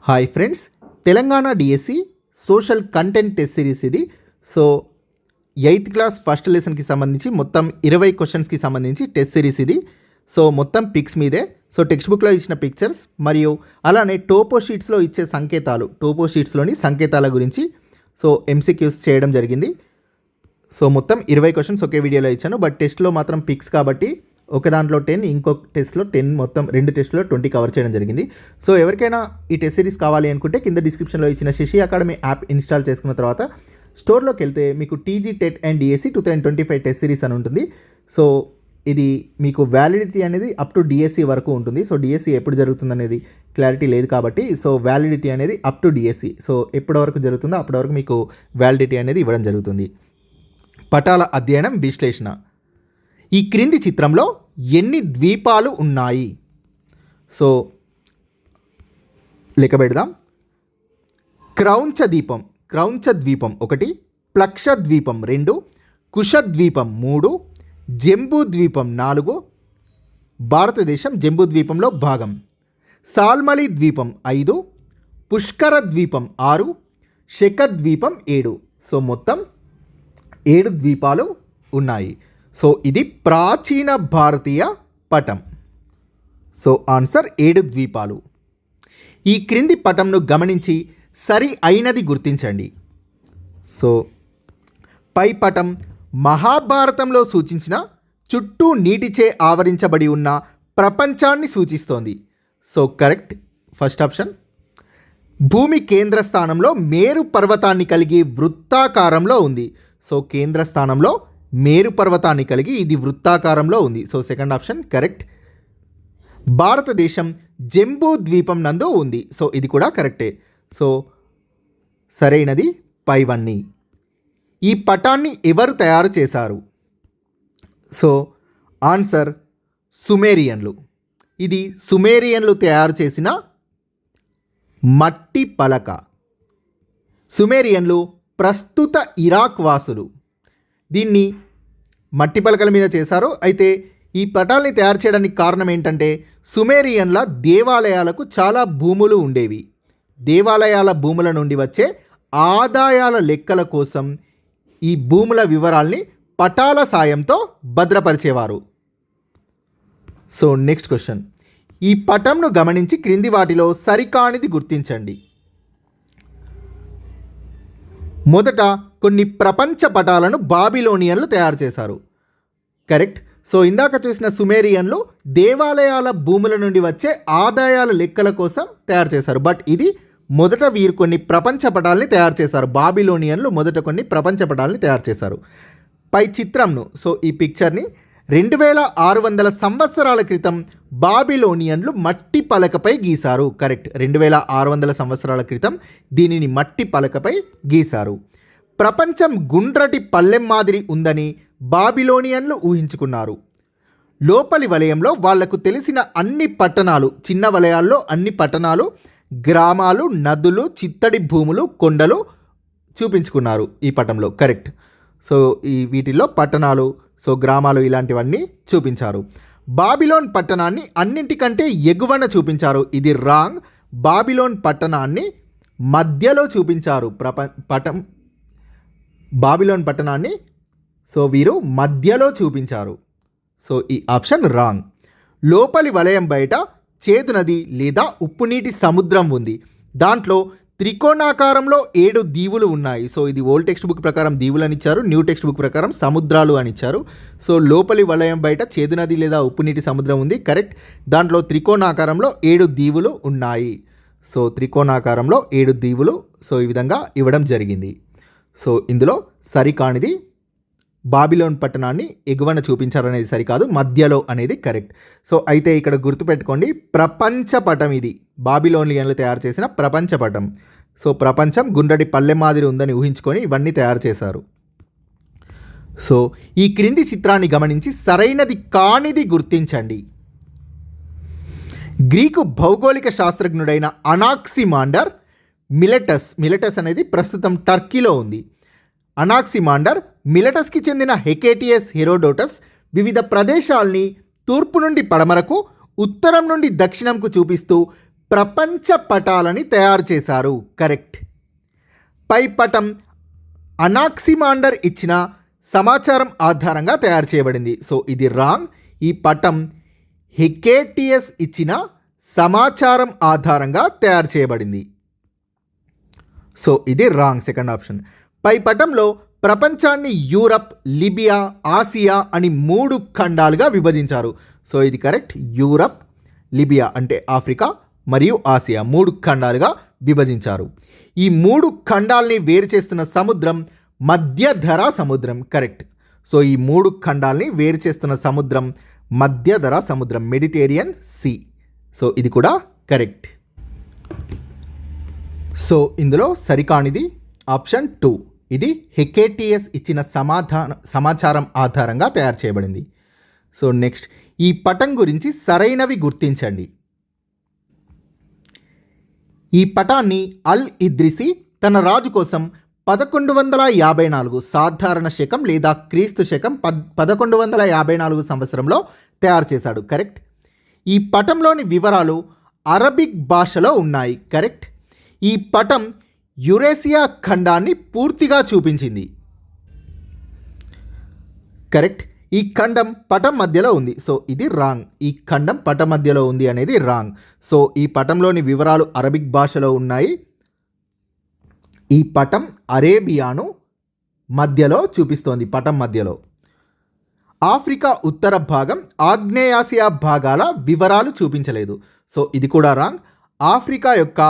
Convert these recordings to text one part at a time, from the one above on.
Hi friends, Telangana DSC social content test series ఇది. So 8th class first లెసన్కి సంబంధించి మొత్తం 20 క్వశ్చన్స్కి సంబంధించి టెస్ట్ సిరీస్ ఇది. సో మొత్తం పిక్స్ మీదే. సో టెక్స్ట్ బుక్లో ఇచ్చిన పిక్చర్స్ మరియు అలానే టోపో షీట్స్లో ఇచ్చే సంకేతాలు, టోపో షీట్స్లోని సంకేతాల గురించి సో ఎంసీక్యూస్ చేయడం జరిగింది. సో మొత్తం 20 క్వశ్చన్స్ ఒకే వీడియోలో ఇచ్చాను. బట్ టెస్ట్లో మాత్రం పిక్స్ కాబట్టి ఒక దాంట్లో 10, ఇంకొక టెస్ట్లో 10, మొత్తం 2 టెస్ట్లో 20 కవర్ చేయడం జరిగింది. సో ఎవరికైనా ఈ టెస్ట్ సిరీస్ కావాలి అనుకుంటే కింద డిస్క్రిప్షన్లో ఇచ్చిన శశి అకాడమీ యాప్ ఇన్స్టాల్ చేసుకున్న తర్వాత స్టోర్లోకి వెళ్తే మీకు TG TET and DSC 2025 test series అని ఉంటుంది. సో ఇది మీకు వ్యాలిడిటీ అనేది అప్ టు డిఎస్సి వరకు ఉంటుంది. సో డిఎస్సి ఎప్పుడు జరుగుతుంది అనేది క్లారిటీ లేదు కాబట్టి సో వ్యాలిడిటీ అనేది అప్ టు డిఎస్సి. సో ఎప్పటి వరకు జరుగుతుందో అప్పటి వరకు మీకు వ్యాలిడిటీ అనేది ఇవ్వడం జరుగుతుంది. పటాల అధ్యయనం, విశ్లేషణ. ఈ క్రింది చిత్రంలో ఎన్ని ద్వీపాలు ఉన్నాయి? సో లెక్క పెడదాం. క్రౌంచ ద్వీపం 1, ప్లక్ష ద్వీపం 2, కుష ద్వీపం 3, జంబూ ద్వీపం 4, భారతదేశం జంబూ ద్వీపంలో భాగం. సాల్మలి ద్వీపం 5, పుష్కర ద్వీపం 6, శక ద్వీపం 7. సో మొత్తం 7 ద్వీపాలు ఉన్నాయి. సో ఇది ప్రాచీన భారతీయ పటం. సో ఆన్సర్ 7 ద్వీపాలు. ఈ క్రింది పటంను గమనించి సరి అయినది గుర్తించండి. సో పై పటం మహాభారతంలో సూచించిన చుట్టూ నీటిచే ఆవరించబడి ఉన్న ప్రపంచాన్ని సూచిస్తోంది. So correct, first option. భూమి కేంద్ర స్థానంలో మేరు పర్వతాన్ని కలిగి వృత్తాకారంలో ఉంది. సో కేంద్ర స్థానంలో మేరు పర్వతాన్ని కలిగి ఇది వృత్తాకారంలో ఉంది. So second option correct. భారతదేశం జంబూ ద్వీపం నందు ఉంది. సో ఇది కూడా కరెక్టే. సో సరైనది పైవన్నీ. ఈ పటాన్ని ఎవరు తయారు చేశారు? సో ఆన్సర్ సుమేరియన్లు. ఇది సుమేరియన్లు తయారు చేసిన మట్టి పలక. సుమేరియన్లు ప్రస్తుత ఇరాక్ వాసులు. దీన్ని మట్టి పలకల మీద చేశారు. అయితే ఈ పటాల్ని తయారు చేయడానికి కారణం ఏంటంటే సుమేరియన్ల దేవాలయాలకు చాలా భూములు ఉండేవి. దేవాలయాల భూముల నుండి వచ్చే ఆదాయాల లెక్కల కోసం ఈ భూముల వివరాల్ని పటాల సాయంతో భద్రపరిచేవారు. So next question. ఈ పటంను గమనించి క్రింది వాటిలో సరికానిది గుర్తించండి. మొదట కొన్ని ప్రపంచ పటాలను బాబిలోనియన్లు తయారు చేశారు. కరెక్ట్. సో ఇందాక చూసిన సుమేరియన్లు దేవాలయాల భూముల నుండి వచ్చే ఆదాయాల లెక్కల కోసం తయారు చేశారు. బట్ ఇది మొదట వీరు కొన్ని ప్రపంచ పటాలని తయారు చేశారు. బాబిలోనియన్లు మొదట కొన్ని ప్రపంచ పటాలని తయారు చేశారు. పై చిత్రంను, సో ఈ పిక్చర్ని 2600 సంవత్సరాల క్రితం బాబిలోనియన్లు మట్టి పలకపై గీశారు. కరెక్ట్, 2600 సంవత్సరాల క్రితం దీనిని మట్టి పలకపై గీశారు. ప్రపంచం గుండ్రటి పల్లెం మాదిరి ఉందని బాబిలోనియన్లు ఊహించుకున్నారు. లోపలి వలయంలో వాళ్లకు తెలిసిన అన్ని పట్టణాలు, చిన్న వలయాల్లో అన్ని పట్టణాలు, గ్రామాలు, నదులు, చిత్తడి భూములు, కొండలు చూపించుకున్నారు ఈ పటంలో. కరెక్ట్. సో ఈ వీటిల్లో పట్టణాలు, సో గ్రామాలు ఇలాంటివన్నీ చూపించారు. బాబిలోన్ పట్టణాన్ని అన్నింటికంటే ఎగువన చూపించారు. ఇది రాంగ్. బాబిలోన్ పట్టణాన్ని మధ్యలో చూపించారు. బాబిలోన్ పట్టణాన్ని సో వీరు మధ్యలో చూపించారు. సో ఈ ఆప్షన్ రాంగ్. లోపలి వలయం బయట చేదు నది లేదా ఉప్పునీటి సముద్రం ఉంది. దాంట్లో త్రికోణాకారంలో 7 దీవులు ఉన్నాయి. సో ఇది ఓల్డ్ టెక్స్ట్ బుక్ ప్రకారం దీవులు అని ఇచ్చారు, న్యూ టెక్స్ట్ బుక్ ప్రకారం సముద్రాలు అని ఇచ్చారు. సో లోపలి వలయం బయట చేదు నది లేదా ఉప్పునీటి సముద్రం ఉంది. కరెక్ట్. దాంట్లో త్రికోణాకారంలో 7 దీవులు ఉన్నాయి. సో త్రికోణాకారంలో 7 దీవులు సో ఈ విధంగా ఇవ్వడం జరిగింది. సో ఇందులో సరికానిది బాబిలోన్ పట్టణాన్ని ఎగువన చూపించారనేది సరికాదు, మధ్యలో అనేది కరెక్ట్. సో అయితే ఇక్కడ గుర్తుపెట్టుకోండి, ప్రపంచ పటం ఇది. బాబిలోనియన్లు తయారు చేసిన ప్రపంచ పటం. సో ప్రపంచం గుండ్రటి పల్లె మాదిరి ఉందని ఊహించుకొని ఇవన్నీ తయారు చేశారు. సో ఈ క్రింది చిత్రాన్ని గమనించి సరైనది కానిది గుర్తించండి. గ్రీకు భౌగోళిక శాస్త్రజ్ఞుడైన అనాక్సిమాండర్ మిలెటస్ అనేది ప్రస్తుతం టర్కీలో ఉంది. అనాక్సిమాండర్ మిలెటస్కి చెందిన హెకేటియస్ హెరోడోటస్ వివిధ ప్రదేశాల్ని తూర్పు నుండి పడమరకు, ఉత్తరం నుండి దక్షిణంకు చూపిస్తూ ప్రపంచ పటాలని తయారు చేశారు? కరెక్ట్. పై పటం అనాక్సిమాండర్ ఇచ్చిన సమాచారం ఆధారంగా తయారు చేయబడింది. సో ఇది రాంగ్. ఈ పటం హెకేటియస్ ఇచ్చిన సమాచారం ఆధారంగా తయారు చేయబడింది. సో ఇది రాంగ్, సెకండ్ ఆప్షన్. పై పటంలో ప్రపంచాన్ని యూరప్, లిబియా, ఆసియా అని 3 ఖండాలుగా విభజించారు. సో ఇది కరెక్ట్. యూరప్, లిబియా అంటే ఆఫ్రికా మరియు ఆసియా 3 ఖండాలుగా విభజించారు. ఈ 3 ఖండాల్ని వేరు చేస్తున్న సముద్రం మధ్యధరా సముద్రం. కరెక్ట్. సో ఈ 3 ఖండాల్ని వేరు చేస్తున్న సముద్రం మధ్యధరా సముద్రం, మెడిటేరియన్ సీ. సో ఇది కూడా కరెక్ట్. సో ఇందులో సరికానిది ఆప్షన్ 2. ఇది హెకేటియస్ ఇచ్చిన సమాచారం ఆధారంగా తయారు చేయబడింది. సో నెక్స్ట్, ఈ పటం గురించి సరైనవి గుర్తించండి. ఈ పటాన్ని అల్ ఇద్రిసి తన రాజు కోసం 1154 సాధారణ శకం లేదా క్రీస్తు శకం 1154 సంవత్సరంలో తయారు చేశాడు. కరెక్ట్. ఈ పటంలోని వివరాలు అరబిక్ భాషలో ఉన్నాయి. కరెక్ట్. ఈ పటం యురేసియా ఖండాన్ని పూర్తిగా చూపించింది. కరెక్ట్. ఈ ఖండం పటం మధ్యలో ఉంది. సో ఇది రాంగ్. ఈ ఖండం పటం మధ్యలో ఉంది అనేది రాంగ్. సో ఈ పటంలోని వివరాలు అరబిక్ భాషలో ఉన్నాయి. ఈ పటం అరేబియాను మధ్యలో చూపిస్తోంది, పటం మధ్యలో. ఆఫ్రికా ఉత్తర భాగం, ఆగ్నేయాసియా భాగాల వివరాలు చూపించలేదు. సో ఇది కూడా రాంగ్. ఆఫ్రికా యొక్క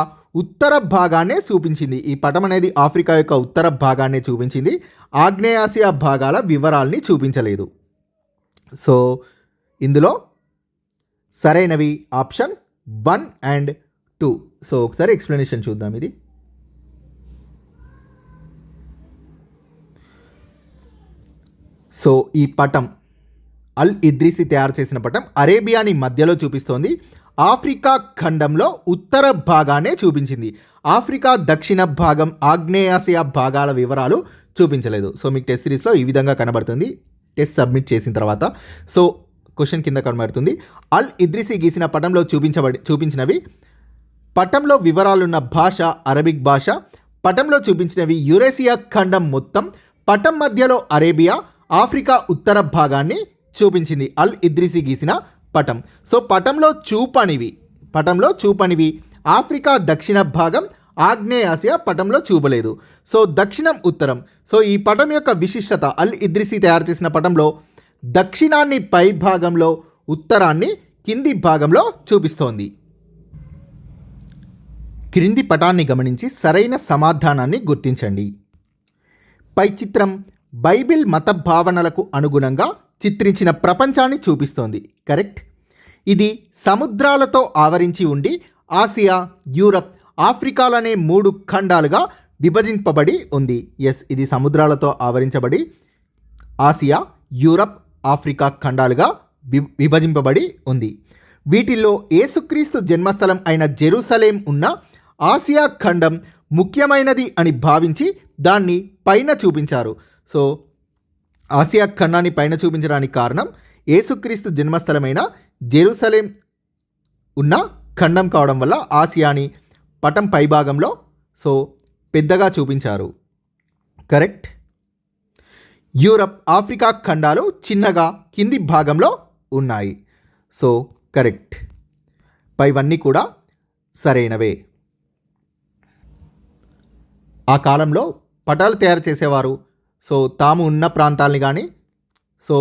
ఉత్తర భాగాన్నే చూపించింది. ఈ పటం అనేది ఆఫ్రికా యొక్క ఉత్తర భాగాన్నే చూపించింది, ఆగ్నేయాసియా భాగాల వివరాల్ని చూపించలేదు. సో ఇందులో సరైనవి ఆప్షన్ 1 and 2. సో ఒకసారి ఎక్స్ప్లెనేషన్ చూద్దాం. ఇది సో ఈ పటం అల్ ఇద్రిసి తయారు చేసిన పటం అరేబియాని మధ్యలో చూపిస్తోంది, ఆఫ్రికా ఖండంలో ఉత్తర భాగానే చూపించింది. ఆఫ్రికా దక్షిణ భాగం, ఆగ్నేయాసియా భాగాల వివరాలు చూపించలేదు. సో మీకు టెస్ట్ సిరీస్లో ఈ విధంగా కనబడుతుంది టెస్ట్ సబ్మిట్ చేసిన తర్వాత. సో క్వశ్చన్ కింద కనబడుతుంది. అల్ ఇద్రిసి గీసిన పటంలో చూపించినవి పటంలో వివరాలున్న భాష అరబిక్ భాష, పటంలో చూపించినవి యురేసియా ఖండం మొత్తం, పటం మధ్యలో అరేబియా, ఆఫ్రికా ఉత్తర భాగాన్ని చూపించింది అల్ ఇద్రిసి గీసిన పటం. సో పటంలో చూపనివి ఆఫ్రికా దక్షిణ భాగం, ఆగ్నేయాసియా పటంలో చూపలేదు. సో దక్షిణం ఉత్తరం. సో ఈ పటం యొక్క విశిష్టత, అల్ ఇద్రిసి తయారు చేసిన పటంలో దక్షిణాన్ని పై భాగంలో, ఉత్తరాన్ని కింది భాగంలో చూపిస్తోంది. క్రింది పటాన్ని గమనించి సరైన సమాధానాన్ని గుర్తించండి. పై చిత్రం బైబిల్ మత భావనలకు అనుగుణంగా చిత్రించిన ప్రపంచాన్ని చూపిస్తోంది. కరెక్ట్. ఇది సముద్రాలతో ఆవరించి ఉండి ఆసియా, యూరప్, ఆఫ్రికాలనే 3 ఖండాలుగా విభజింపబడి ఉంది. ఎస్, ఇది సముద్రాలతో ఆవరించబడి ఆసియా, యూరప్, ఆఫ్రికా ఖండాలుగా విభజింపబడి ఉంది. వీటిల్లో యేసుక్రీస్తు జన్మస్థలం అయిన జెరూసలేం ఉన్న ఆసియా ఖండం ముఖ్యమైనది అని భావించి దాన్ని పైన చూపించారు. సో ఆసియా ఖండాన్ని పైన చూపించడానికి కారణం యేసుక్రీస్తు జన్మస్థలమైన జెరూసలేం ఉన్న ఖండం కావడం వల్ల ఆసియాని పటం పై భాగంలో సో పెద్దగా చూపించారు. కరెక్ట్. యూరప్, ఆఫ్రికా ఖండాలు చిన్నగా కింది భాగంలో ఉన్నాయి. So correct. పైవన్నీ కూడా సరైనవే. ఆ కాలంలో పటాలు తయారు చేసేవారు. సో తాము ఉన్న ప్రాంతాలని కానీ సో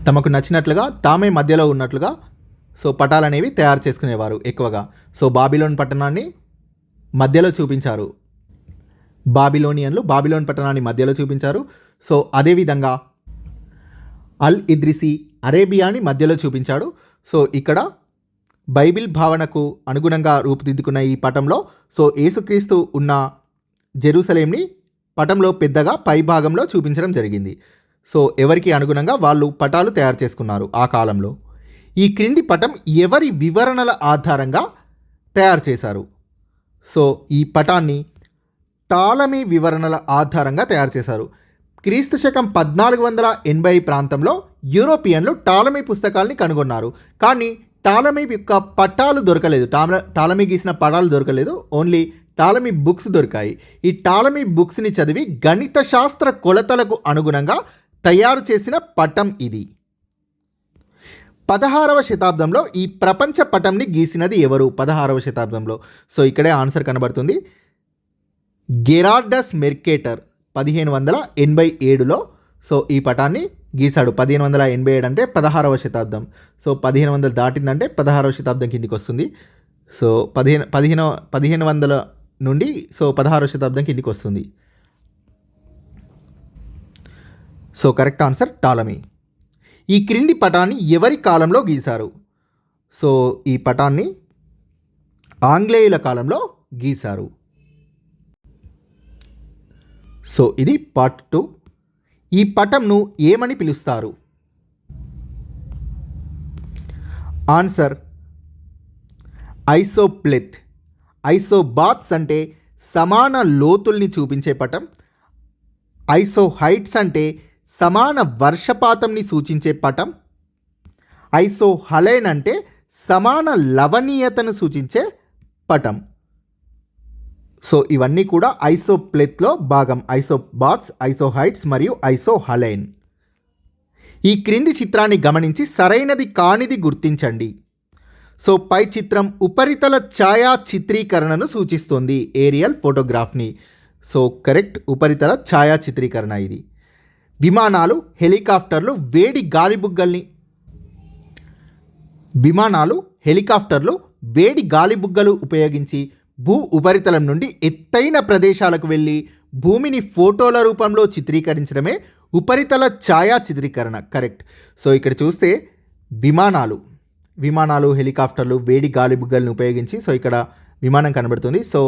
తమకు నచ్చినట్లుగా తామే మధ్యలో ఉన్నట్లుగా సో పటాలు అనేవి తయారు చేసుకునేవారు ఎక్కువగా. సో బాబిలోన్ పట్టణాన్ని మధ్యలో చూపించారు. బాబిలోనియన్లు బాబిలోన్ పట్టణాన్ని మధ్యలో చూపించారు. సో అదేవిధంగా అల్ ఇద్రిసి అరేబియాని మధ్యలో చూపించాడు. సో ఇక్కడ బైబిల్ భావనకు అనుగుణంగా రూపుదిద్దుకున్న ఈ పటంలో సో యేసుక్రీస్తు ఉన్న జెరూసలేంని పటంలో పెద్దగా పై భాగంలో చూపించడం జరిగింది. సో ఎవరికి అనుగుణంగా వాళ్ళు పటాలు తయారు చేసుకున్నారు ఆ కాలంలో. ఈ క్రింది పటం ఎవరి వివరణల ఆధారంగా తయారు చేశారు? సో ఈ పటాన్ని టాలమీ వివరణల ఆధారంగా తయారు చేశారు. క్రీస్తు శకం 1480 ప్రాంతంలో యూరోపియన్లు టాలమీ పుస్తకాల్ని కనుగొన్నారు. కానీ టాలమీ యొక్క పటాలు దొరకలేదు. టాలమీ గీసిన పటాలు దొరకలేదు, ఓన్లీ టాలమీ బుక్స్ దొరికాయి. ఈ టాలమీ బుక్స్ని చదివి గణిత శాస్త్ర కొలతలకు అనుగుణంగా తయారు చేసిన పటం ఇది. 16వ శతాబ్దంలో ఈ ప్రపంచ పటంని గీసినది ఎవరు? 16వ శతాబ్దంలో. సో ఇక్కడే ఆన్సర్ కనబడుతుంది. గెరార్డస్ మెర్కేటర్ 1587లో సో ఈ పటాన్ని గీశాడు. 1587 అంటే 16వ శతాబ్దం. సో 1500 దాటిందంటే 16వ శతాబ్దం కిందికి వస్తుంది. సో 1500 నుండి సో 16వ శతాబ్దం కిందికి వస్తుంది. So correct answer Ptolemy. ఈ క్రింది పటాన్ని ఎవరి కాలంలో గీశారు? సో ఈ పటాన్ని ఆంగ్లేయుల కాలంలో గీశారు. సో ఇది పార్ట్ 2. ఈ పటంను ఏమని పిలుస్తారు? ఆన్సర్ ఐసోప్లెత్. ఐసోబాత్స్ అంటే సమాన లోతుల్ని చూపించే పటం. ఐసోహైట్స్ అంటే సమాన వర్షపాతంని సూచించే పటం. ఐసోహలైన్ అంటే సమాన లవణీయతను సూచించే పటం. సో ఇవన్నీ కూడా ఐసోప్లెత్లో భాగం. ఐసోబాత్స్, ఐసోహైట్స్ మరియు ఐసోహలైన్. ఈ క్రింది చిత్రాన్ని గమనించి సరైనది కానిది గుర్తించండి. సో పై చిత్రం ఉపరితల ఛాయా చిత్రీకరణను సూచిస్తుంది, ఏరియల్ ఫోటోగ్రాఫ్ని. సో కరెక్ట్, ఉపరితల ఛాయా చిత్రీకరణ ఇది. విమానాలు, హెలికాప్టర్లు వేడి గాలిబుగ్గలు ఉపయోగించి భూ ఉపరితలం నుండి ఎత్తైన ప్రదేశాలకు వెళ్ళి భూమిని ఫోటోల రూపంలో చిత్రీకరించడమే ఉపరితల ఛాయా చిత్రీకరణ. కరెక్ట్. సో ఇక్కడ చూస్తే విమానాలు, హెలికాప్టర్లు వేడి గాలిబుగ్గలను ఉపయోగించి, సో ఇక్కడ విమానం కనబడుతుంది. సో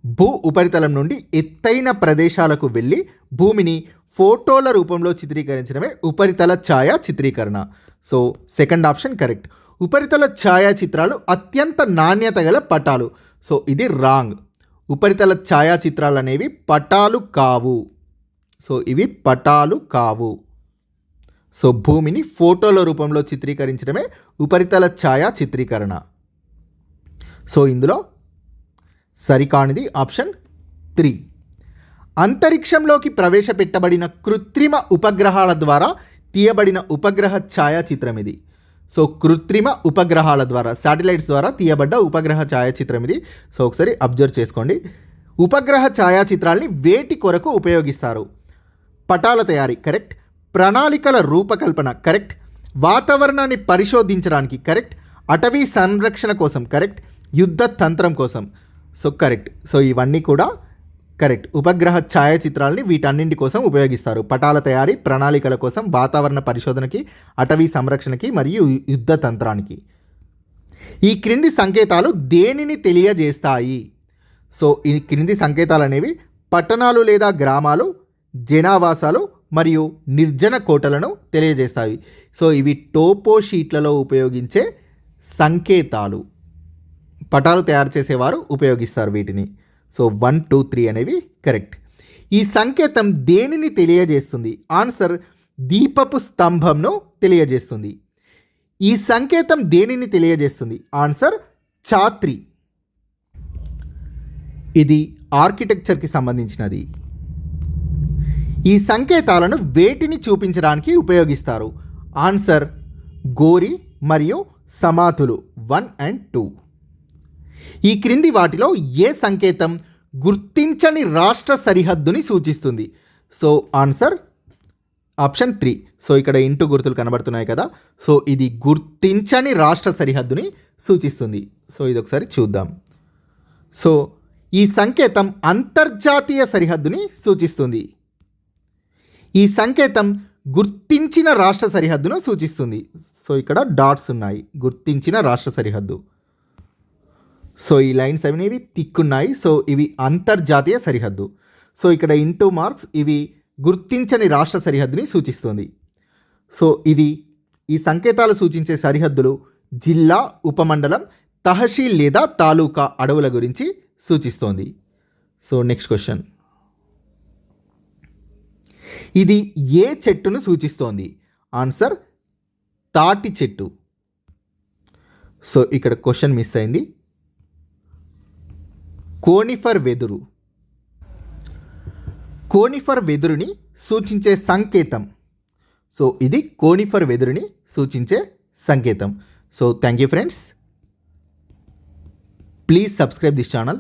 భూ ఉపరితలం నుండి ఎత్తైన ప్రదేశాలకు వెళ్ళి భూమిని ఫోటోల రూపంలో చిత్రీకరించడమే ఉపరితల ఛాయా చిత్రీకరణ. So second option correct. ఉపరితల ఛాయా చిత్రాలు అత్యంత నాణ్యత గల పటాలు. సో ఇది రాంగ్. ఉపరితల ఛాయా చిత్రాలు అనేవి పటాలు కావు. సో ఇవి పటాలు కావు. సో భూమిని ఫోటోల రూపంలో చిత్రీకరించడమే ఉపరితల ఛాయా చిత్రీకరణ. సో ఇందులో సరికానిది ఆప్షన్ 3. అంతరిక్షంలోకి ప్రవేశపెట్టబడిన కృత్రిమ ఉపగ్రహాల ద్వారా తీయబడిన ఉపగ్రహ ఛాయాచిత్రం ఇది. సో కృత్రిమ ఉపగ్రహాల ద్వారా, శాటిలైట్స్ ద్వారా తీయబడ్డ ఉపగ్రహ ఛాయాచిత్రం ఇది. సో ఒకసారి అబ్జర్వ్ చేసుకోండి. ఉపగ్రహ ఛాయాచిత్రాల్ని వేటి కొరకు ఉపయోగిస్తారు? పటాల తయారీ కరెక్ట్. ప్రణాళికల రూపకల్పన కరెక్ట్. వాతావరణాన్ని పరిశోధించడానికి కరెక్ట్. అటవీ సంరక్షణ కోసం కరెక్ట్. యుద్ధ తంత్రం కోసం. So correct. సో ఇవన్నీ కూడా కరెక్ట్. ఉపగ్రహ ఛాయాచిత్రాలని వీటన్నింటి కోసం ఉపయోగిస్తారు. పటాల తయారీ, ప్రణాళికల కోసం, వాతావరణ పరిశోధనకి, అటవీ సంరక్షణకి మరియు యుద్ధ తంత్రానికి. ఈ క్రింది సంకేతాలు దేనిని తెలియజేస్తాయి? సో ఈ క్రింది సంకేతాలు అనేవి పట్టణాలు లేదా గ్రామాలు, జనావాసాలు మరియు నిర్జన కోటలను తెలియజేస్తాయి. సో ఇవి టోపో షీట్లలో ఉపయోగించే సంకేతాలు. పటాలు తయారు చేసేవారు ఉపయోగిస్తారు వీటిని. సో 1, 2, 3 అనేవి కరెక్ట్. ఈ సంకేతం దేనిని తెలియజేస్తుంది? ఆన్సర్ దీపపు స్తంభంను తెలియజేస్తుంది. ఈ సంకేతం దేనిని తెలియజేస్తుంది? ఆన్సర్ ఛాత్రి. ఇది ఆర్కిటెక్చర్కి సంబంధించినది. ఈ సంకేతాలను వేటిని చూపించడానికి ఉపయోగిస్తారు? ఆన్సర్ గోరి మరియు సమాధులు 1 and 2. ఈ క్రింది వాటిలో ఏ సంకేతం గుర్తించని రాష్ట్ర సరిహద్దుని సూచిస్తుంది? So answer option 3. సో ఇక్కడ ఇంటూ గుర్తులు కనబడుతున్నాయి కదా. సో ఇది గుర్తించని రాష్ట్ర సరిహద్దుని సూచిస్తుంది. సో ఇది ఒకసారి చూద్దాం. సో ఈ సంకేతం అంతర్జాతీయ సరిహద్దుని సూచిస్తుంది. ఈ సంకేతం గుర్తించిన రాష్ట్ర సరిహద్దును సూచిస్తుంది. సో ఇక్కడ డాట్స్ ఉన్నాయి, గుర్తించిన రాష్ట్ర సరిహద్దు. సో ఈ లైన్స్ అనేవి తిక్కున్నాయి. సో ఇవి అంతర్జాతీయ సరిహద్దు. సో ఇక్కడ ఇంటూ మార్క్స్, ఇవి గుర్తించని రాష్ట్ర సరిహద్దుని సూచిస్తుంది. సో ఈ సంకేతాలు సూచించే సరిహద్దులు జిల్లా, ఉపమండలం, తహసీల్ లేదా తాలూకా అడవుల గురించి సూచిస్తోంది. So next question. ఇది ఏ చెట్టును సూచిస్తోంది? ఆన్సర్ తాటి చెట్టు. సో ఇక్కడ క్వశ్చన్ మిస్ అయింది. కోనిఫర్ వెదురు. కోనిఫర్ వెదురుని సూచించే సంకేతం. సో ఇది కోనిఫర్ వెదురుని సూచించే సంకేతం. So thank you friends. Please subscribe this channel.